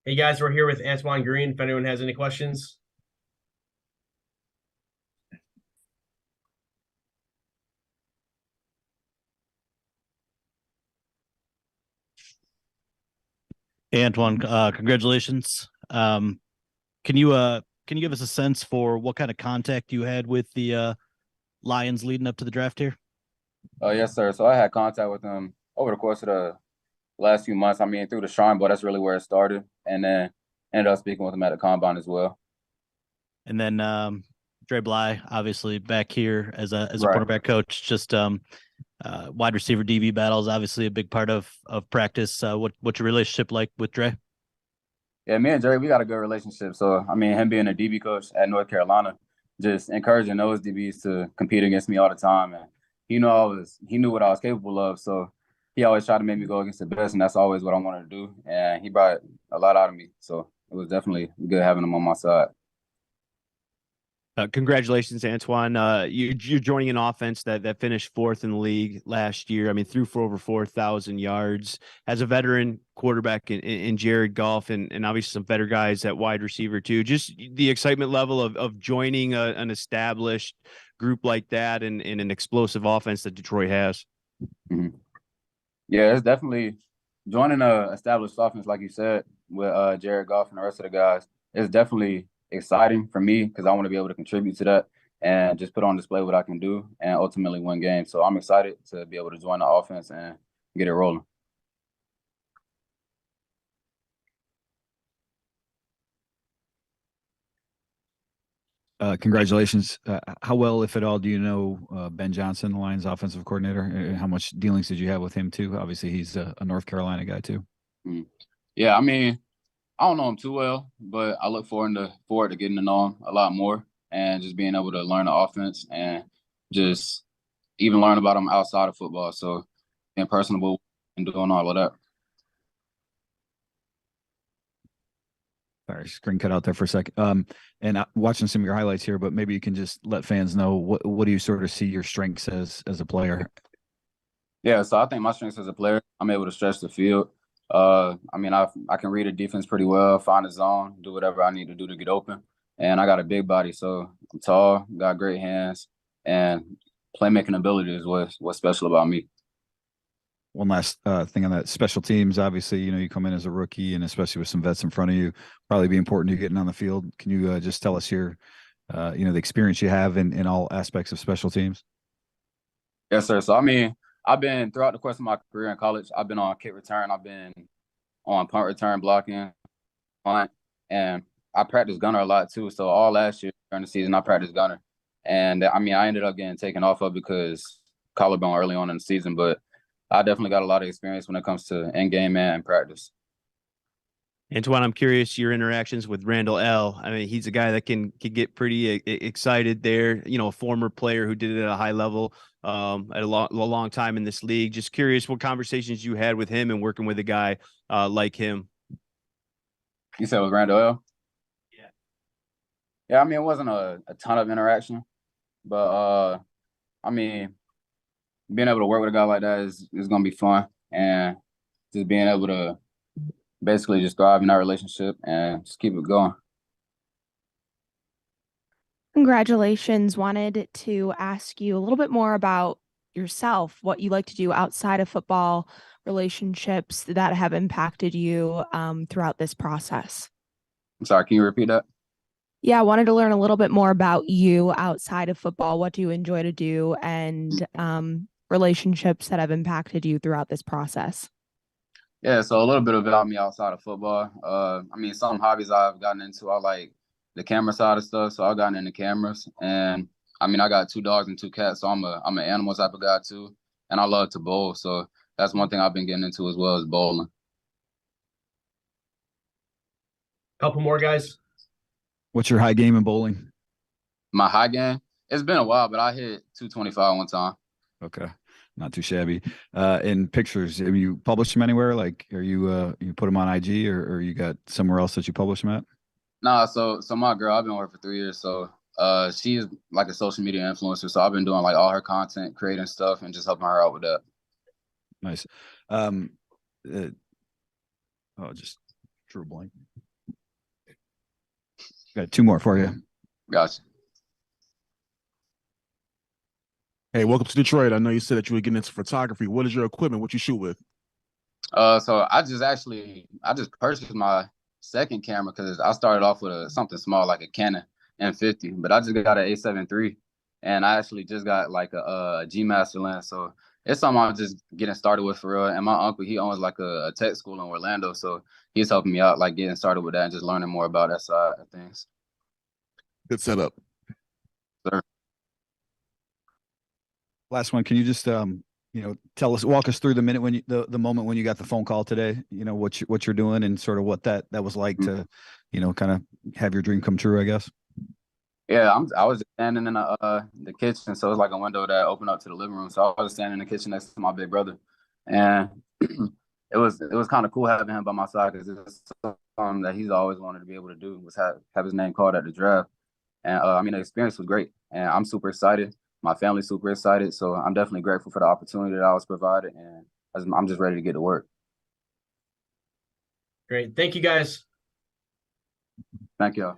Hey guys, we're here with Antoine Green. If anyone has any questions. Hey, Antoine, congratulations. Can you give us a sense for what kind of contact you had with the Lions leading up to the draft here? Yes, sir. So I had contact with them over the course of the last few months. I mean, through the Shrine Bowl, that's really where it started, and then ended up speaking with them at the combine as well. And then Dre Bly, obviously back here as a Right. quarterback coach. Just wide receiver DB battles, obviously a big part of practice. What's your relationship like with Dre? Yeah, me and Jerry, we got a good relationship. So I mean, him being a DB coach at North Carolina, just encouraging those DBs to compete against me all the time, and he knew what I was capable of. So he always tried to make me go against the best, and that's always what I wanted to do. And he brought a lot out of me. So it was definitely good having him on my side. Congratulations, Antoine. You're joining an offense that finished fourth in the league last year. I mean, threw for over 4,000 yards. As a veteran quarterback in Jared Goff and obviously some better guys at wide receiver too. Just the excitement level of joining an established group like that and an explosive offense that Detroit has. Mhm. Yeah, it's definitely joining a established offense, like you said, with Jared Goff and the rest of the guys. It's definitely exciting for me because I want to be able to contribute to that and just put on display what I can do and ultimately win games. So I'm excited to be able to join the offense and get it rolling. Congratulations. How well, if at all, do you know Ben Johnson, the Lions offensive coordinator? How much dealings did you have with him too? Obviously, he's a North Carolina guy too. Mm. Yeah, I mean, I don't know him too well, but I look forward to getting to know him a lot more and just being able to learn the offense and just even learn about him outside of football. So being personable and doing all of that. Sorry, screen cut out there for a second. And watching some of your highlights here, but maybe you can just let fans know what do you sort of see your strengths as a player? Yeah, so I think my strengths as a player, I'm able to stretch the field. I mean, I can read a defense pretty well, find a zone, do whatever I need to do to get open. And I got a big body, so I'm tall, got great hands, and playmaking ability is what's special about me. One last thing on that special teams. Obviously, you come in as a rookie, and especially with some vets in front of you, probably be important to you getting on the field. Can you just tell us the experience you have in all aspects of special teams? Yes, sir. So I mean, I've been throughout the course of my career in college. I've been on kick return. I've been on punt return, blocking, punt, and I practiced gunner a lot too. So all last year during the season, I practiced gunner, and I mean, I ended up getting taken off of because collarbone early on in the season. But I definitely got a lot of experience when it comes to in game and practice. Antoine, I'm curious your interactions with Randall L. I mean, he's a guy that can get pretty excited there. You know, a former player who did it at a high level at a long time in this league. Just curious what conversations you had with him and working with a guy like him. You said with Randall L? Yeah. Yeah, I mean, it wasn't a ton of interaction, but I mean, being able to work with a guy like that is gonna be fun, and just being able to basically just thrive in our relationship and just keep it going. Congratulations. Wanted to ask you a little bit more about yourself, what you like to do outside of football, relationships that have impacted you throughout this process. I'm sorry, can you repeat that? Yeah, I wanted to learn a little bit more about you outside of football. What do you enjoy to do and relationships that have impacted you throughout this process? Yeah, so a little bit about me outside of football. I mean, some hobbies I've gotten into. I like the camera side of stuff, so I've gotten into cameras, and I mean, I got two dogs and two cats, so I'm an animal type of guy too, and I love to bowl, so that's one thing I've been getting into as well as bowling. Couple more guys. What's your high game in bowling? My high game, it's been a while, but I hit 225 one time. Okay, not too shabby. In pictures, have you published them anywhere? Like, are you put them on IG or you got somewhere else that you publish them at? Nah, so my girl, I've been with her for 3 years, so she is like a social media influencer, so I've been doing like all her content, creating stuff, and just helping her out with that. Nice. Um, uh, oh, just Drew blank. Got two more for you. Gotcha. Hey, welcome to Detroit. I know you said that you were getting into photography. What is your equipment? What you shoot with? So I just purchased my second camera because I started off with something small like a Canon M50, but I just got an A7 III, and I actually just got like a G Master lens. So it's something I'm just getting started with for real. And my uncle, he owns like a tech school in Orlando, so he's helping me out, like getting started with that and just learning more about that side of things. Good setup. Last one. Can you just walk us through the minute when you the moment when you got the phone call today? You know what you're doing and sort of what that was like to, kind of have your dream come true, I guess. Yeah, I was just standing in the kitchen, so it's like a window that opened up to the living room. So I was standing in the kitchen next to my big brother, and it was kind of cool having him by my side because it's something that he's always wanted to be able to do, was have his name called at the draft. And the experience was great, and I'm super excited. My family's super excited, so I'm definitely grateful for the opportunity that I was provided, and I'm just ready to get to work. Great. Thank you, guys. Thank y'all.